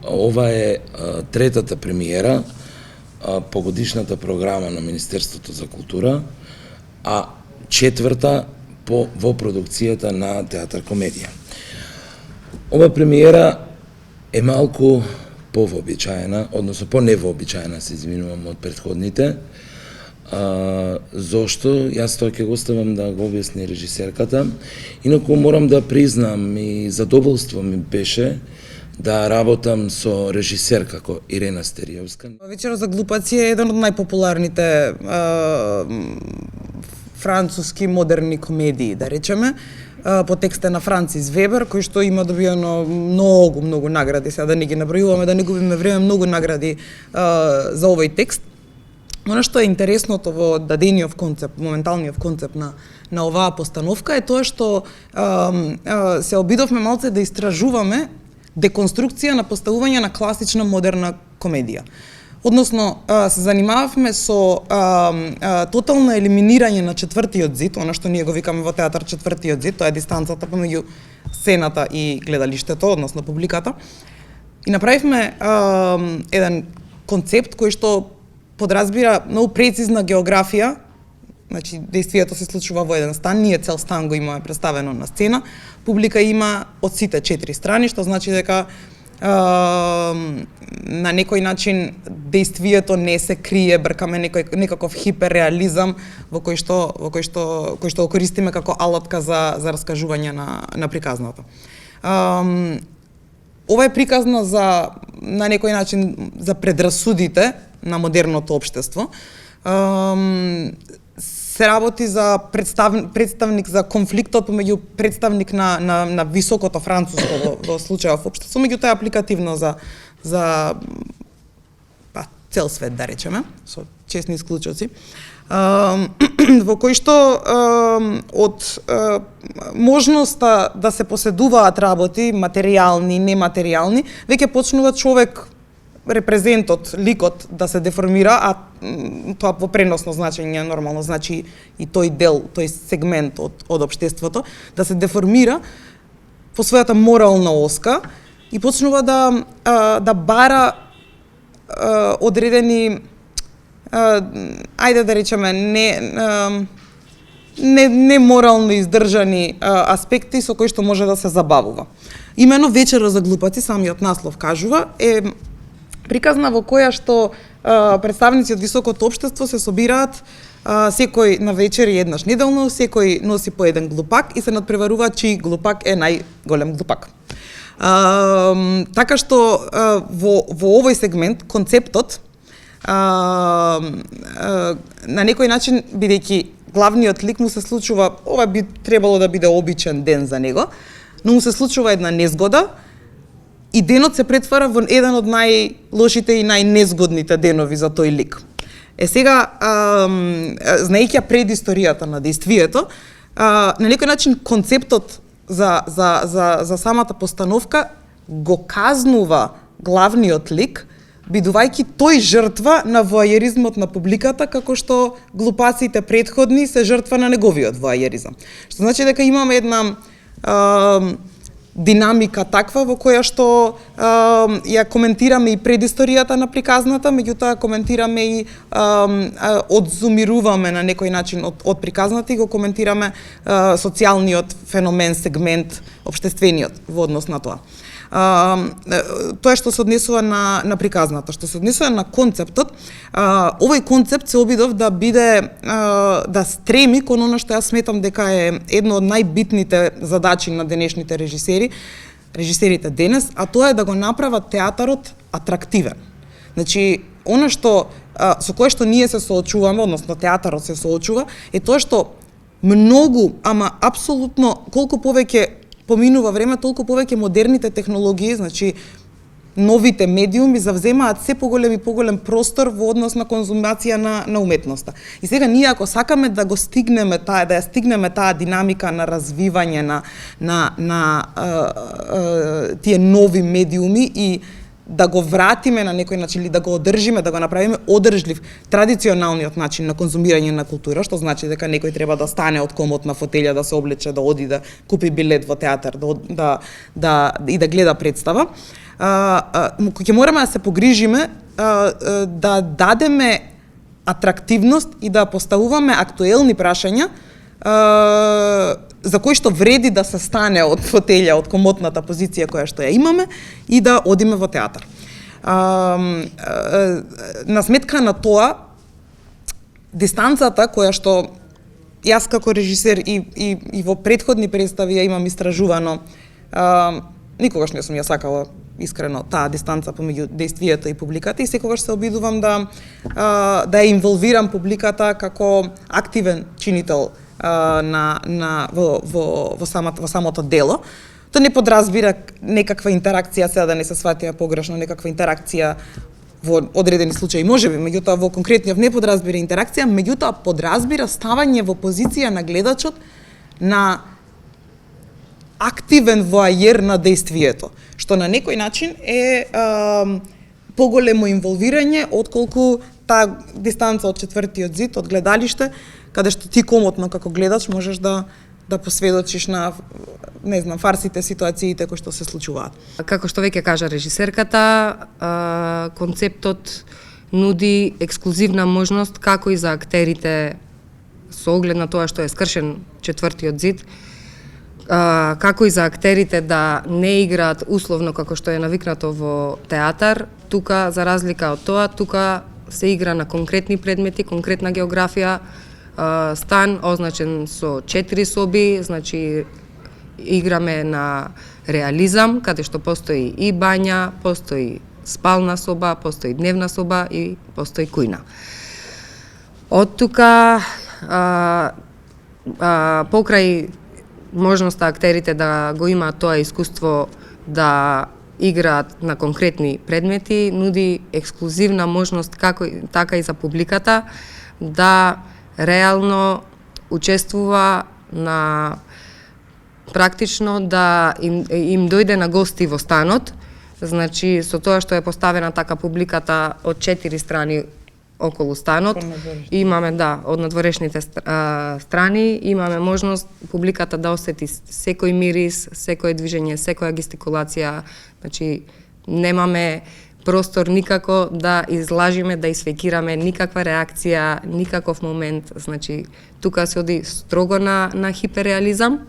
Ова е третата премиера по годишната програма на Министерството за култура, а четврта во продукцијата на театар комедија. Ова премиера е малку повообичаена, односно по-невообичаена, се извинувам, од претходните. Зошто? Јас тоа ќе го оставам да го објасни режисерката. Инаку морам да признам и задоволство ми беше да работам со режисер како Ирена Стериевска. Вечера за глупаци е еден од најпопуларните француски модерни комедии, да речеме, по текста на Франсис Вебер, кој што има добиено многу награди, сега да не ги набројуваме, да не губиме време, многу награди за овој текст. Оно што е интересното во дадениот концепт, моменталниот концепт на оваа постановка е тоа што се обидовме малце да истражуваме деконструкција на поставување на класична модерна комедија. Односно, се занимававме со тотално елиминирање на четвртиот зид, она што ние го викаме во театар четвртиот зид, тоа е дистанцата помеѓу сцената и гледалиштето, односно публиката. И направивме еден концепт кој што подразбира многу прецизна географија. Значи, действието се случува во еден стан, ние цел стан го имаме представено на сцена, публика има од сите 4 страни, што значи дека на некој начин действието не се крие, бркаме некаков хиперреализам во кој што го користиме како алатка за раскажување на приказната. Ова е приказна на некој начин за предрасудите на модерното општество. Се работи за представник за конфликтот помеѓу представник на високото француско во случајот во општество, меѓутоа апликативно за цел свет, да речеме, со честни исклучоци, во кој што од можноста да се поседуваат работи, материјални, нематеријални, веќе почнува човек, репрезентот, ликот да се деформира, а тоа во преносно значење нормално значи и тој дел, тој сегмент од општеството, да се деформира по својата морална оска и почнува да бара одредени ајде да речеме не морално издржани аспекти со кои што може да се забавува. Имено Вечера за глупаци, самиот наслов кажува, е приказна во која што представници од високото општество се собираат секој на вечери еднаш неделно, секој носи по еден глупак и се надпреваруваат чиј глупак е најголем глупак. Така што во овој сегмент концептот на некој начин, бидејќи главниот лик му се случува, ова би требало да биде обичен ден за него, но му се случува една незгода и денот се претвара во еден од најлошите и најнезгодните денови за тој лик. Сега, знаејќи предисторијата на действието, на некој начин концептот за самата постановка го казнува главниот лик, бидувајќи тој жртва на воајеризмот на публиката, како што глупаците претходни се жртва на неговиот воајеризам. Што значи дека имаме една динамика таква во која што ја коментираме и предисторијата на приказната, меѓутоа коментираме и одзумируваме на некој начин од приказната и го коментираме социјалниот феномен, сегмент, општествениот во однос на тоа. Тоа што се однесува на приказната. Што се однесува на концептот, овој концепт се обидов да биде, да стреми кон оно што јас сметам дека е едно од најбитните задачи на денешните режисерите денес, а тоа е да го направат театарот атрактивен. Значи, оно што со кое што ние се соочуваме, односно театарот се соочува, е тоа што многу, ама апсолутно колку повеќе поминува време, толку повеќе модерните технологии, значи новите медиуми завземаат се поголем и поголем простор во однос на конзумација на уметноста. И сега ние ако сакаме да го стигнеме да ја стигнеме таа динамика на развивање на тие нови медиуми и да го вратиме на некој начин или да го одржиме, да го направиме одржлив традиционалниот начин на конзумирање на култура, што значи дека некој треба да стане од комотна фотелја, да се облече, да оди да купи билет во театар, и да гледа представа. Ќе мораме да се погрижиме да дадеме атрактивност и да поставуваме актуелни прашања за кои што вреди да се стане од фотелја, од комотната позиција која што ја имаме и да одиме во театар. На сметка на тоа, дистанцата која што јас како режисер и во претходни представи ја имам истражувано, никогаш не сум ја сакала искрено таа дистанца помеѓу действието и публиката и секогаш се обидувам да ја инволвирам публиката како активен чинител во самото дело. Тоа не подразбира некаква интеракција, сега да не се сватиме погрешно, некаква интеракција во одредени случаи можеби, меѓутоа во конкретниот не подразбира интеракција, меѓутоа подразбира ставање во позиција на гледачот на активен воајер на действието, што на некој начин е поголемо инволвирање отколку таа дистанца од четвртиот зид, од гледалиште, каде што ти комотно како гледач можеш да посведочиш на, не знам, фарсите, ситуациите кои што се случуваат. Како што веќе кажа режисерката, концептот нуди ексклузивна можност како и за актерите со оглед на тоа што е скршен четвртиот зид, како и за актерите да не играат условно како што е навикнато во театар, тука за разлика од тоа, тука се игра на конкретни предмети, конкретна географија, стан означен со 4 соби, значи играме на реализам, каде што постои и бања, постои спална соба, постои дневна соба и постои кујна. Од тука, покрај можноста актерите да го имаат тоа искуство да играат на конкретни предмети, нуди ексклузивна можност како така и за публиката да реално учествува на практично да им дојде на гости во станот, значи со тоа што е поставена така публиката од 4 страни околу станот, имаме од надворешните страни, имаме можност публиката да осети секој мирис, секое движење, секоја гестикулација, значи немаме простор никако да излажиме, да изфекираме никаква реакција, никаков момент, значи тука се оди строго на хиперреализам.